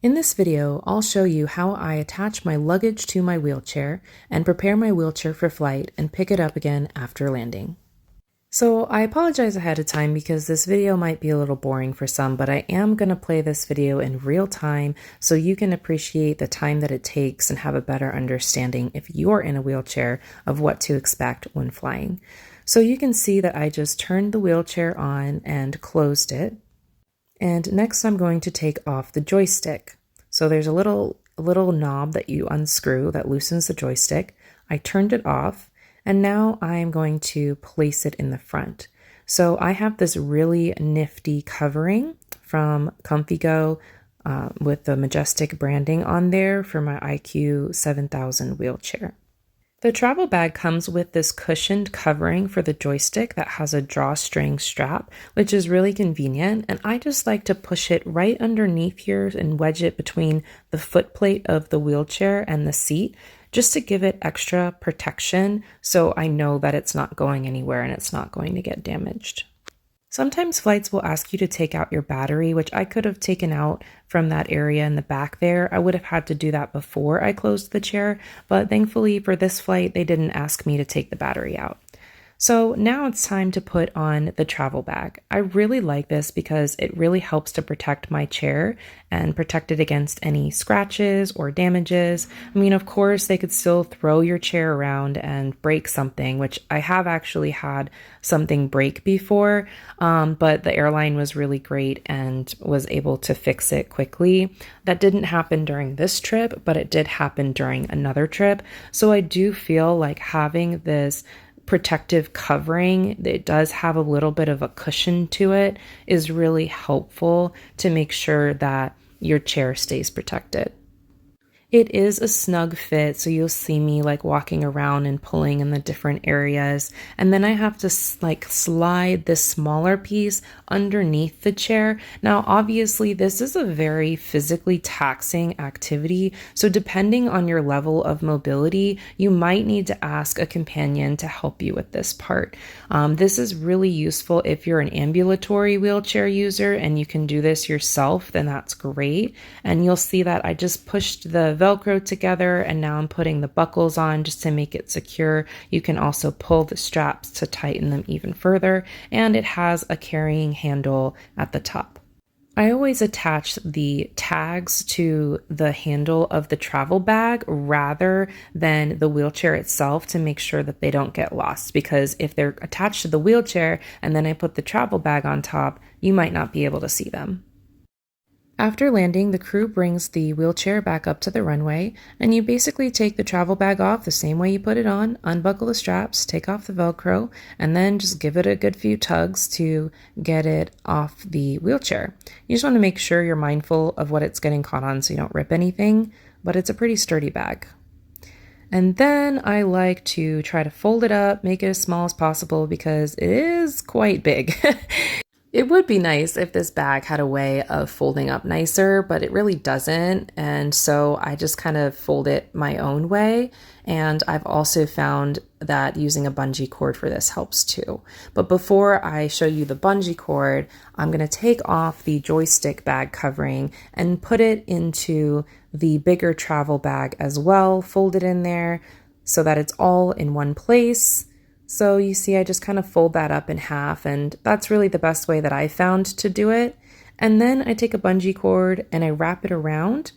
In this video, I'll show you how I attach my luggage to my wheelchair and prepare my wheelchair for flight and pick it up again after landing. So I apologize ahead of time because this video might be a little boring for some, but I am going to play this video in real time so you can appreciate the time that it takes and have a better understanding if you're in a wheelchair of what to expect when flying. So you can see that I just turned the wheelchair on and closed it. And next I'm going to take off the joystick. So there's a little knob that you unscrew that loosens the joystick. I turned it off, and now I'm going to place it in the front. So I have this really nifty covering from ComfyGo with the Majestic branding on there for my IQ 7000 wheelchair. The travel bag comes with this cushioned covering for the joystick that has a drawstring strap, which is really convenient, and I just like to push it right underneath here and wedge it between the footplate of the wheelchair and the seat, just to give it extra protection so I know that it's not going anywhere and it's not going to get damaged. Sometimes flights will ask you to take out your battery, which I could have taken out from that area in the back there. I would have had to do that before I closed the chair, but thankfully for this flight, they didn't ask me to take the battery out. So now it's time to put on the travel bag. I really like this because it really helps to protect my chair and protect it against any scratches or damages. I mean, of course, they could still throw your chair around and break something, which I have actually had something break before, but the airline was really great and was able to fix it quickly. That didn't happen during this trip, but it did happen during another trip. So I do feel like having this protective covering that does have a little bit of a cushion to it is really helpful to make sure that your chair stays protected. It is a snug fit, so you'll see me like walking around and pulling in the different areas. And then I have to slide this smaller piece underneath the chair. Now, obviously, this is a very physically taxing activity. So depending on your level of mobility, you might need to ask a companion to help you with this part. This is really useful if you're an ambulatory wheelchair user and you can do this yourself, then that's great. And you'll see that I just pushed the Velcro together and now I'm putting the buckles on just to make it secure. You can also pull the straps to tighten them even further, and it has a carrying handle at the top. I always attach the tags to the handle of the travel bag rather than the wheelchair itself to make sure that they don't get lost, because if they're attached to the wheelchair and then I put the travel bag on top, you might not be able to see them. After landing, the crew brings the wheelchair back up to the runway, and you basically take the travel bag off the same way you put it on, unbuckle the straps, take off the Velcro, and then just give it a good few tugs to get it off the wheelchair. You just want to make sure you're mindful of what it's getting caught on so you don't rip anything, but it's a pretty sturdy bag. And then I like to try to fold it up, make it as small as possible because it is quite big. It would be nice if this bag had a way of folding up nicer, but it really doesn't. And so I just kind of fold it my own way. And I've also found that using a bungee cord for this helps too. But before I show you the bungee cord, I'm going to take off the joystick bag covering and put it into the bigger travel bag as well, fold it in there so that it's all in one place. So you see, I just kind of fold that up in half, and that's really the best way that I found to do it. And then I take a bungee cord and I wrap it around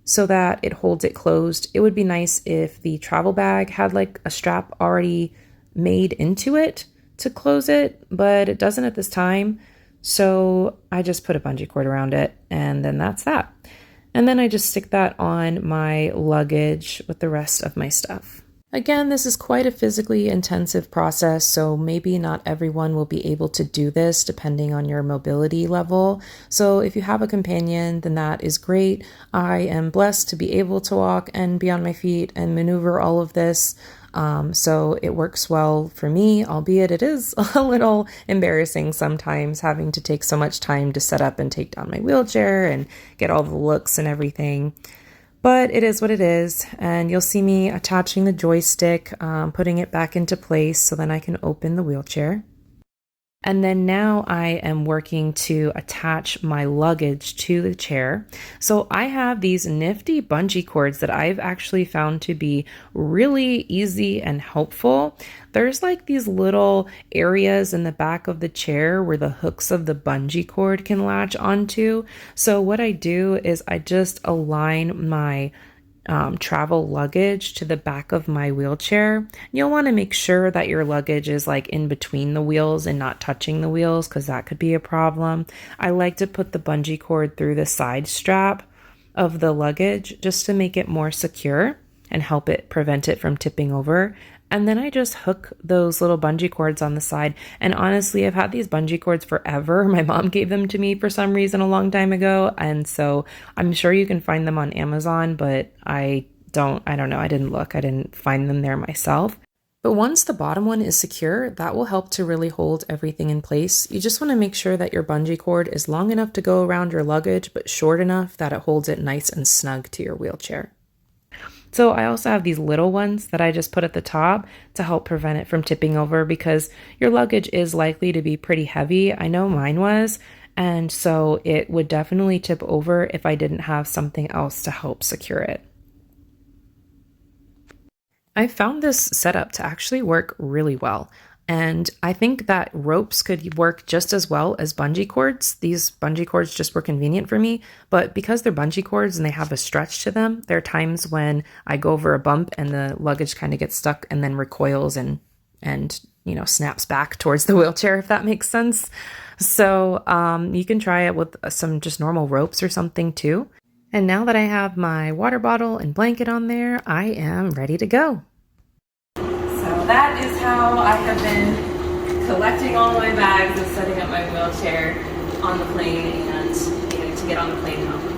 so that it holds it closed. It would be nice if the travel bag had like a strap already made into it to close it, but it doesn't at this time. So I just put a bungee cord around it, and then that's that. And then I just stick that on my luggage with the rest of my stuff. Again, this is quite a physically intensive process, so maybe not everyone will be able to do this depending on your mobility level. So if you have a companion, then that is great. I am blessed to be able to walk and be on my feet and maneuver all of this. So it works well for me, albeit it is a little embarrassing sometimes having to take so much time to set up and take down my wheelchair and get all the looks and everything. But it is what it is, and you'll see me attaching the joystick, putting it back into place so then I can open the wheelchair. And then now I am working to attach my luggage to the chair. So I have these nifty bungee cords that I've actually found to be really easy and helpful. There's like these little areas in the back of the chair where the hooks of the bungee cord can latch onto. So what I do is I just align my travel luggage to the back of my wheelchair. You'll want to make sure that your luggage is like in between the wheels and not touching the wheels because that could be a problem. I like to put the bungee cord through the side strap of the luggage just to make it more secure and help it prevent it from tipping over. And then I just hook those little bungee cords on the side. And honestly, I've had these bungee cords forever. My mom gave them to me for some reason a long time ago. And so I'm sure you can find them on Amazon, but I don't know. I didn't look. I didn't find them there myself. But once the bottom one is secure, that will help to really hold everything in place. You just want to make sure that your bungee cord is long enough to go around your luggage, but short enough that it holds it nice and snug to your wheelchair. So I also have these little ones that I just put at the top to help prevent it from tipping over because your luggage is likely to be pretty heavy. I know mine was, and so it would definitely tip over if I didn't have something else to help secure it. I found this setup to actually work really well. And I think that ropes could work just as well as bungee cords. These bungee cords just were convenient for me, but because they're bungee cords and they have a stretch to them, there are times when I go over a bump and the luggage kind of gets stuck and then recoils and snaps back towards the wheelchair, if that makes sense. So you can try it with some just normal ropes or something too. And now that I have my water bottle and blanket on there, I am ready to go. So that is how I have been collecting all of my bags and setting up my wheelchair on the plane and to get on the plane home.